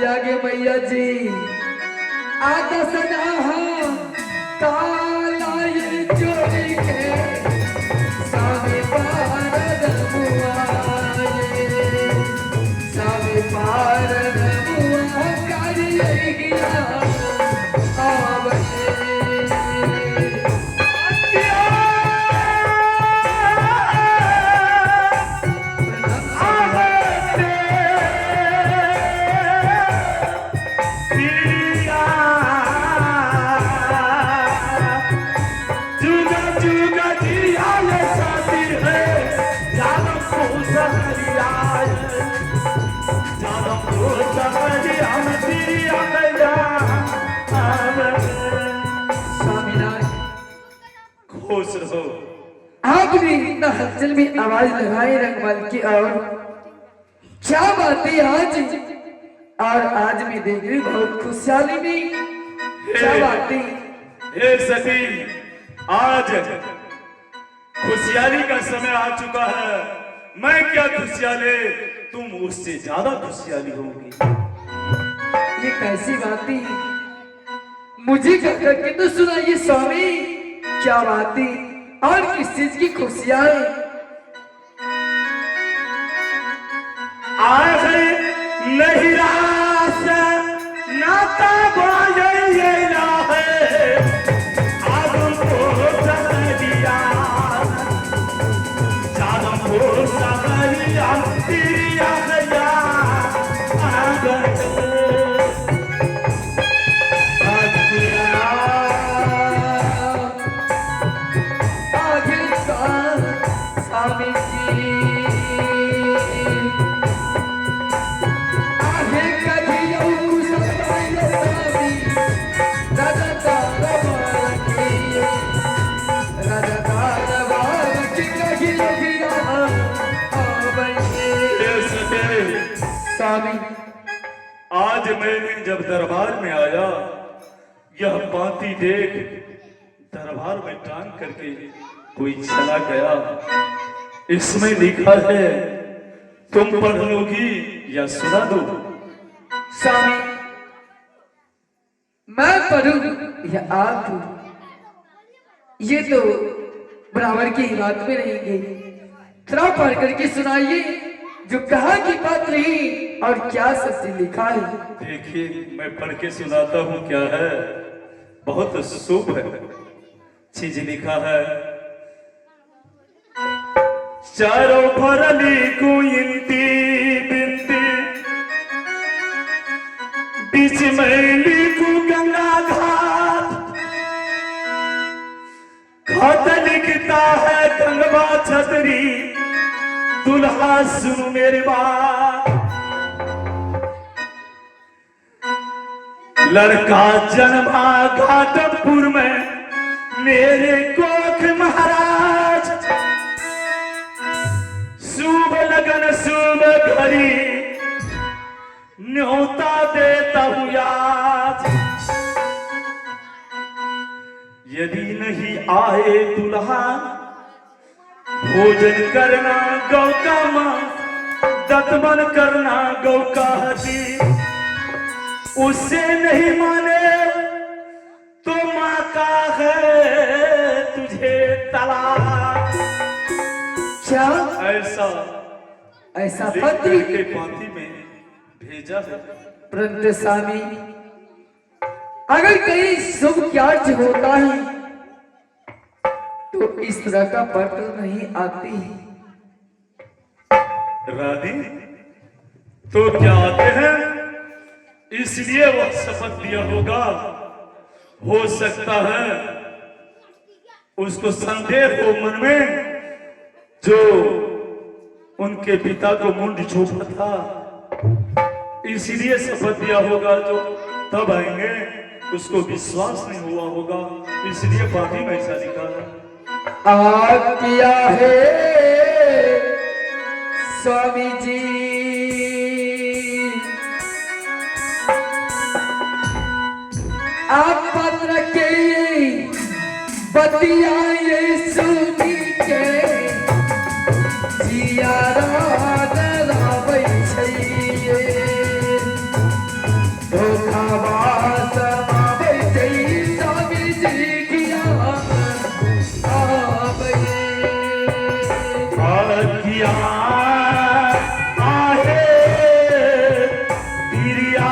D: आगे मैया जी आधा सना काला ये चोरी के सामे पार रमुआए सामे पार रमुआ काली गिरा आवे
E: खुश रहो।
D: आपने इतना हलचल में आवाज लगाई रंगमल की और क्या बात है आज और आज मैं देख रही हूँ बहुत खुशहाली में क्या बातें।
E: हे सती, आज खुशहाली का समय आ चुका है। मैं क्या खुशहाली, तुम उससे ज्यादा खुशहाली होगी।
D: ये कैसी बातें, मुझे कह करके तो सुनाइए स्वामी, क्या बातें और किस चीज की खुशियां हैं।
E: आज नहीं रास नाता बोले है, आदम को सगरिया, जादम को सगरिया, तिरिया गया आगत
D: आगे स्वामी जी आगे कभी स्वामी।
E: आज मैंने जब दरबार में आया, यह पाती देख दरबार में टांग करके कोई चला गया। इसमें लिखा है, तुम पढ़ लोगी या सुना दो?
D: स्वामी, मैं पढ़ूं या आप? ये तो बराबर की बात में रहेंगे। थोड़ा पढ़ करके सुनाइए, जो कहा की बात रही और क्या सच्ची लिखा है।
E: देखिए, मैं पढ़ के सुनाता हूँ क्या है। बहुत शुभ है चीज लिखा है। चारों भरली कुंती बिनती, बीच में लिखू गंगा घाट, खत लिखता है गंगवा छतरी, दुल्हा सुन मेरी बात। लड़का जन्मा घाटमपुर में मेरे कोख महाराज, शुभ लगन शुभ घड़ी न्योता देता हूँ याद। यदि नहीं आए दुल्हा, भोजन करना गौ का मांस, दत्तमन करना गौ का हड्डी। उससे नहीं माने तो माँ का है तुझे तलाक।
D: क्या
E: ऐसा
D: पत्र
E: के पाती में भेजा है।
D: परंतु स्वामी, अगर कहीं शुभ कार्य होता है तो इस तरह का पत्र नहीं आती।
E: रानी तो क्या आते हैं, इसलिए वह शपथ दिया होगा। हो सकता है उसको संदेह हो मन में, जो उनके पिता को मुंड छोपा था, इसलिए शपथ दिया होगा। जो तब आएंगे उसको विश्वास नहीं हुआ होगा, इसलिए पाती में ऐसा लिखा है।
D: किया है स्वामी जी, आप पत्र के बतियाए सुनी के जिया रावै छैये, धोखाबाज आबै छै स्वामी जी किया आबै।
E: किया आहे दिरिया,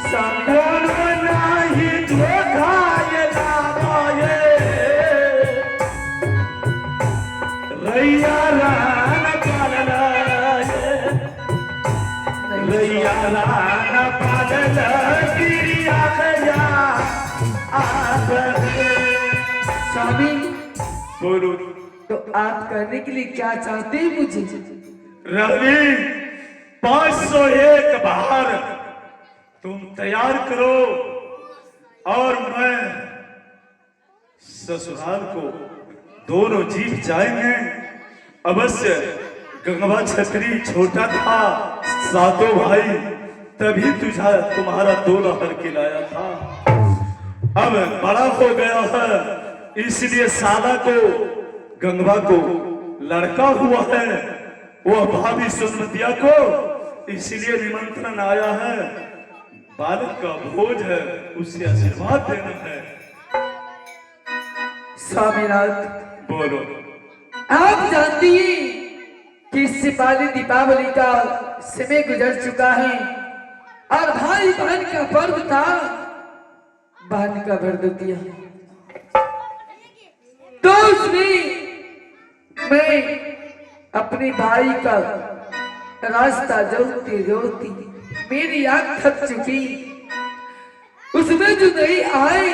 E: संगोन नहीं धोखा ये लावाए, रैया रान पाललाए, रैया रान पालला दिरिया गया आगे।
D: स्वामी,
E: बोलो।
D: तो आप करने के लिए क्या चाहते हैं मुझे?
E: रवि, 501 बाहर तुम तैयार करो और मैं ससुराल को दोनों जीत जाएंगे। अवश्य गंगवा छतरी छोटा था, सातों भाई, तभी तुम्हारा तोला हर के लाया था। अब बड़ा हो गया है, इसलिए साला को गंगवा को लड़का हुआ है, वह भाभी सुमतिया को इसलिए निमंत्रण आया है। बालक का भोज है, उसे आशीर्वाद देना है।
C: स्वामीनाथ,
E: बोलो।
C: आप जानती हैं कि इससे पहले दीपावली का समय गुजर चुका है और भाई बहन का पर्व था, बहन का व्रत दिया। तो उसमें मैं अपने भाई का रास्ता जोड़ती जोड़ती मेरी आंख थक चुकी। उसमें जो नहीं आए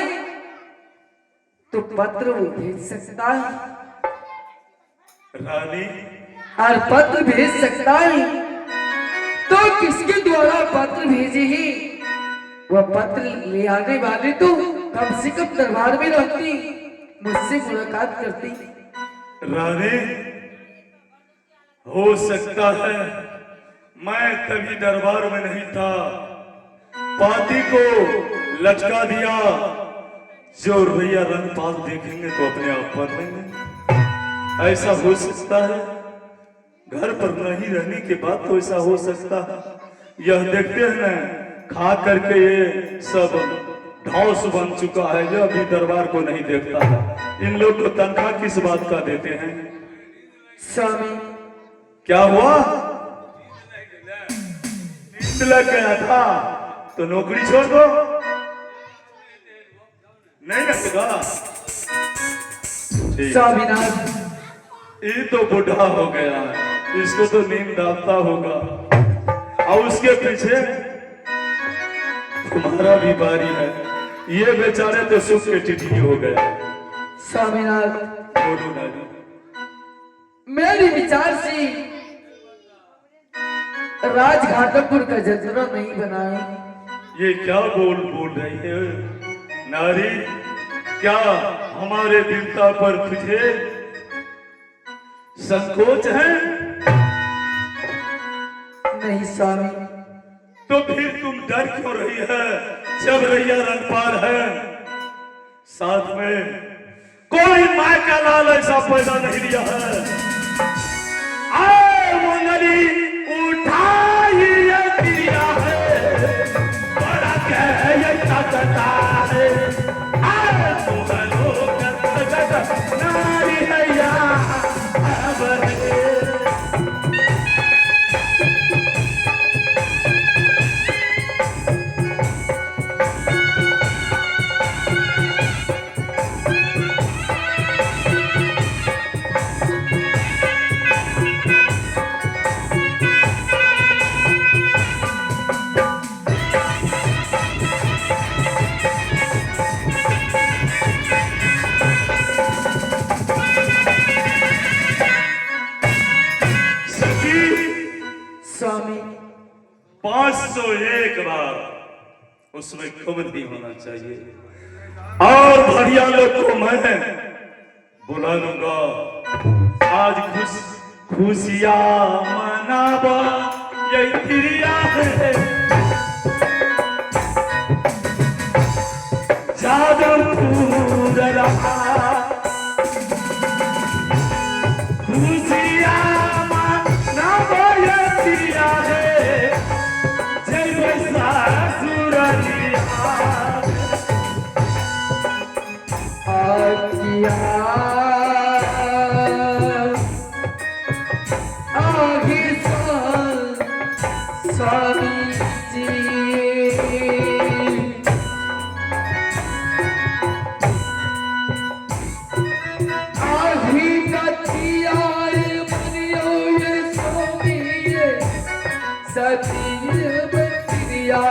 C: तो पत्र वो भेज सकता है
E: रानी,
C: और पत्र भेज सकता है तो किसके द्वारा पत्र भेजे ही? वह पत्र ले आने वाले तो कम से कम दरबार में रहती, मुझसे मुलाकात करती।
E: रानी, हो सकता है मैं तभी दरबार में नहीं था, पाती को लटका दिया। जो भैया रंगपाल देखेंगे तो अपने आप पढ़ लेंगे। ऐसा हो सकता है, घर पर नहीं रहने के बाद तो ऐसा हो सकता है। यह देखते हैं ना, खा करके ये सब ढौस बन चुका है, जो अभी दरबार को नहीं देखता है। इन लोग को तनख्वाह किस बात का देते हैं?
C: स्वामी,
E: क्या हुआ? नींद लग गया था तो नौकरी छोड़ दो, नहीं लगेगा।
C: स्वामीनाथ,
E: ये तो बूढ़ा हो गया है, इसको तो नींद आता होगा। और उसके पीछे तुम्हारा भी बारी है, ये बेचारे तो सुख के टिटली हो गए।
C: स्वामीनाथ,
E: बोलो नानी।
C: मेरे विचार से राजघाटपुर का जतरा नहीं बनाए।
E: ये क्या बोल रही है नारी? क्या हमारे देवता पर तुझे संकोच है?
C: नहीं स्वामी।
E: तो फिर तुम डर क्यों रही है जब रैया रंगपाल है साथ में? कोई माय का लाल ऐसा पैदा नहीं लिया है। आए मंगली उठाई ये दिया है, बड़ा कह ये ताकता है। आए तुम लोग नारी हैया अब है।
C: स्वामी,
E: 501 बार उसमें कम नहीं होना चाहिए। और बढ़िया लोग को मैं बुला लूंगा। आज खुशियां मनावा यही क्रिया है। जादू पूरा रहा खुशियां मनावा यही क्रिया है। जय वैसा सुरलिया
C: स्वामी जी, आही कथिया बनियो ये स्वामी ये सती बतिया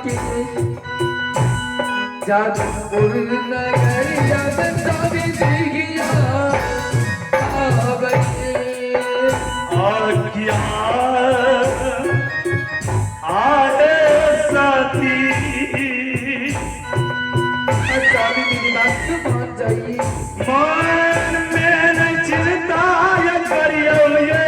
C: के जादूपुर नगर जब स्वामी दिखिया
E: आज्ञा आए साथी।
C: स्वामी मेरी बात तो मान जाइए।
E: मन में न चिंता करियो ये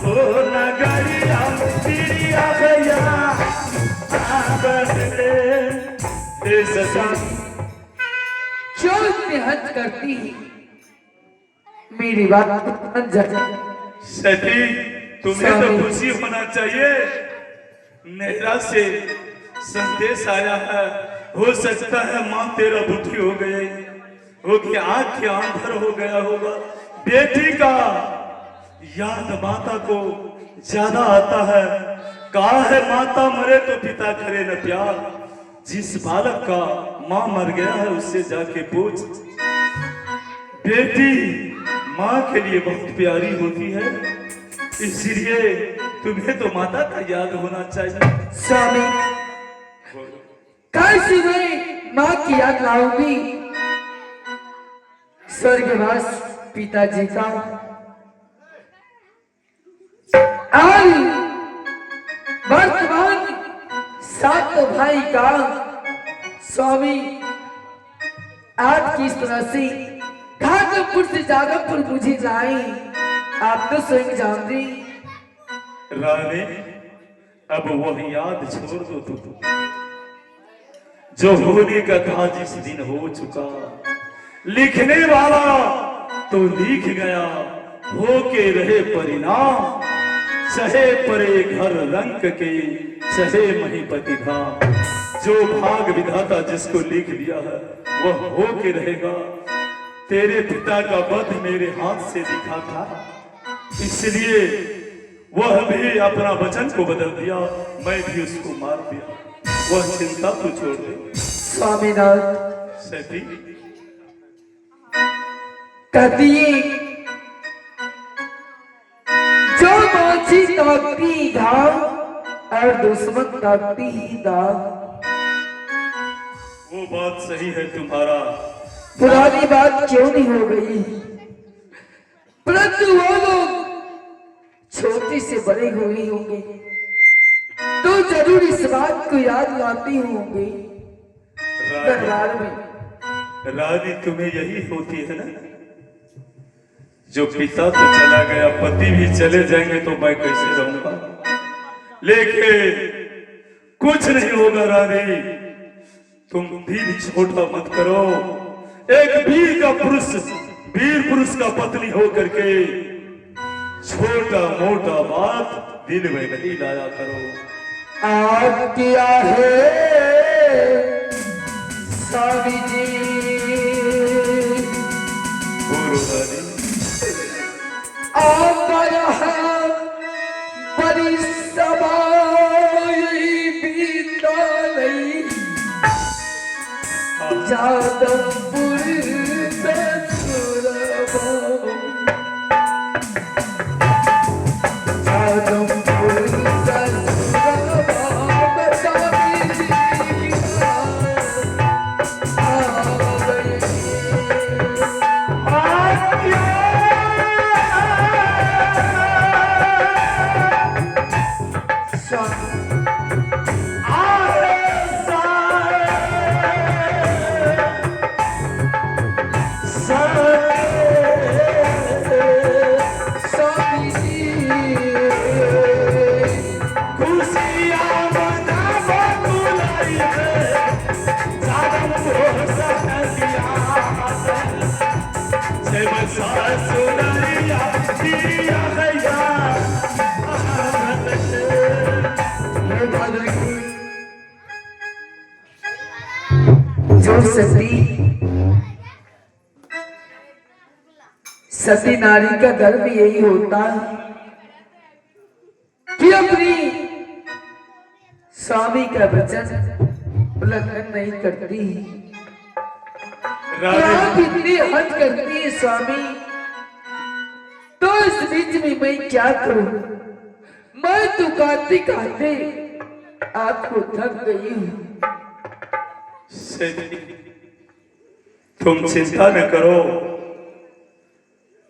E: हो नगरिया पिरिया भैया
D: क्यों इतने हद करती है? मेरी बात
E: सती, तुम्हें तो खुशी होना चाहिए। मेरा से संदेश आया है, हो सकता है माँ तेरा बुद्धि हो गई होगी, आंख के अंधर हो गया होगा। बेटी का याद माता को ज्यादा आता है। कहा है माता मरे तो पिता करे न प्यार। जिस बालक का माँ मर गया है उससे जाके पूछ। बेटी माँ के लिए बहुत प्यारी होती है, इसलिए तुम्हें तो माता का याद होना चाहिए।
D: स्वामी, कैसे मैं माँ की याद लाऊंगी? स्वर्गवास पिताजी का और वर्तमान सात भाई का। स्वामी, आज किस तरह से खागपुर से जागपुर मुझे जाए, आप तो स्वयं जानते।
E: रानी, अब वह याद छोड़ दो तुम, जो होने का था जिस दिन हो चुका। लिखने वाला तो लिख गया, होके रहे परिणाम। सहे परे घर रंग के, सहे महीपति धाम। जो भाग विधाता जिसको लिख दिया है वह होके रहेगा। तेरे पिता का वध मेरे हाथ से लिखा था, इसलिए वह भी अपना वचन को बदल दिया, मैं भी उसको मार दिया। वह चिंता तो छोड़ दे।
D: स्वामीनाथ,
E: सती,
D: कहती जो माझी ताकती धाम और दुश्मन ताकती ही दाग।
E: वो बात सही है तुम्हारा।
D: पुरानी बात क्यों नहीं हो गई? परंतु वो लोग छोटे से बड़े हुए होंगे तो जरूर इस बात को याद लाती होंगे। दरबार में
E: रानी तुम्हें यही होती है ना? जो पिता तो चला गया, पति भी चले जाएंगे तो मैं कैसे रहूंगा? लेकिन कुछ नहीं होगा रानी, तुम दिल छोटा मत करो। एक वीर पुरुष का पत्नी होकर के छोटा मोटा बात दिल में नहीं लाया करो।
D: आज किया है स्वामी जी, आया है बड़ी सवाई बीता नहीं। जादवपुर जो सती नारी का धर्म यही होता है कि अपनी स्वामी का वचन उल्लंघन नहीं करती। आप इतनी हद करती है स्वामी, तो इस बीच में मैं क्या करूं? मैं तो काटते काटते आपको थक गई हूं।
E: तुम चिंता न करो,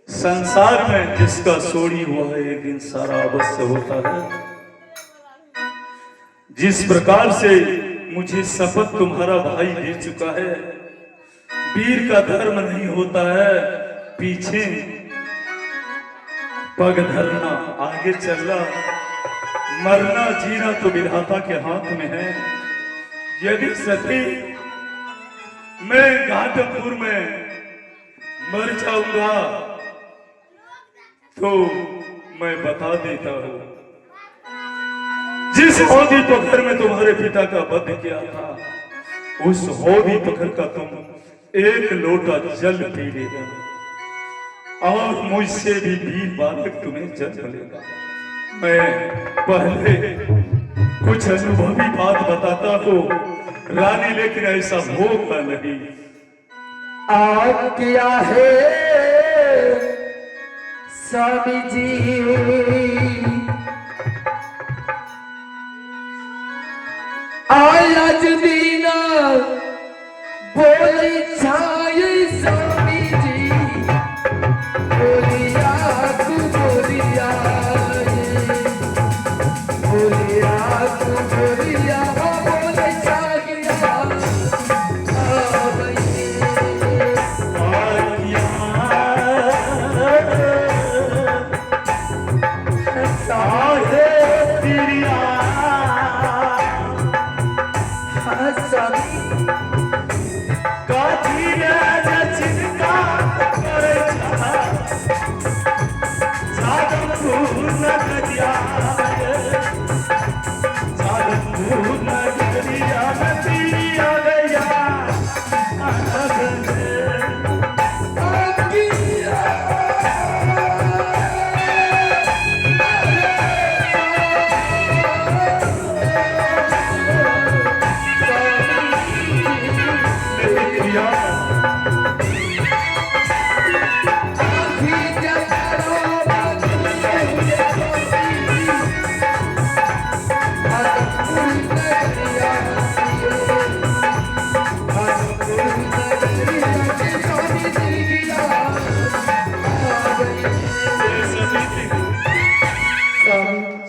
E: संसार में जिसका सोड़ी हुआ है एक दिन सारा अवश्य होता है। जिस प्रकार से मुझे शपथ तुम्हारा भाई दे चुका है, वीर का धर्म नहीं होता है पग धरना आगे चलना, मरना जीना तो विधाता के हाथ में है। यदि सती मैं घाटमपुर में मर जाऊंगा तो मैं बता देता हूं, जिस हौदी पोखर में तुम्हारे पिता का वध किया था, उस हौदी पोखर का तुम एक लोटा जल पी लेगा और मुझसे भी 20 बालक तुम्हें जन्म लेगा। मैं पहले कुछ अनुभवी बात बताता हूं रानी, लेकिन ऐसा होगा नहीं।
C: आज किया है स्वामी जी, आज दीना बोली छाए स्वामी जी, बोलिया तू बोलिया, बोलिया तू बोलिया, बोले छागिया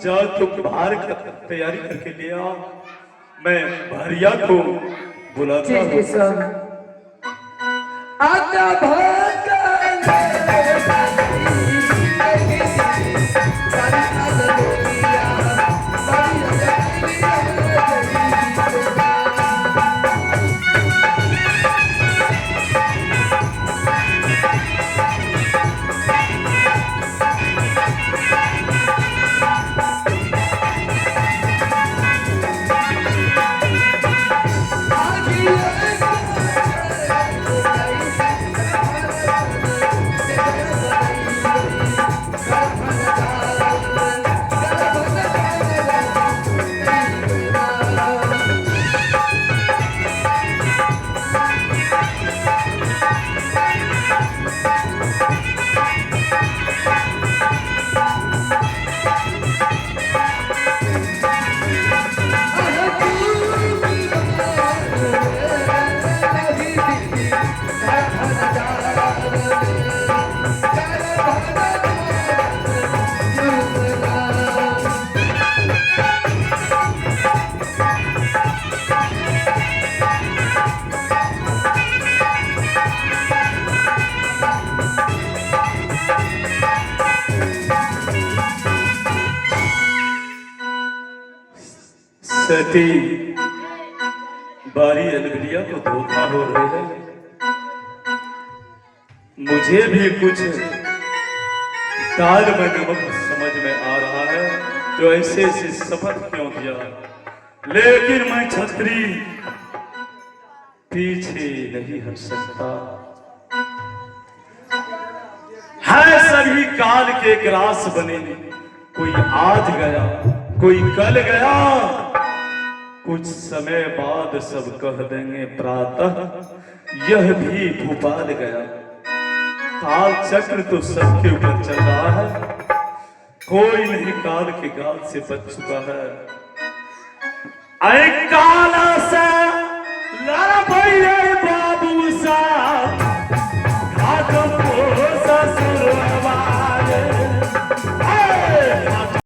E: जा तुम बाहर का तैयारी करके ले आओ, मैं भरिया को बुलाता हूँ।
C: आधा भागा
E: सती बारी अलगरिया को धोखा हो रही है। मुझे भी कुछ दाल में नमक समझ में आ रहा है, तो ऐसे से शपथ क्यों दिया, लेकिन मैं छत्री पीछे नहीं हट सकता। है सभी काल के ग्रास बने, कोई आज गया कोई कल गया, कुछ समय बाद सब कह देंगे प्रातः यह भी भोपाल गया। काल चक्र तो सबके ऊपर चल रहा है, कोई नहीं काल के गाल से बच चुका है। अरे काल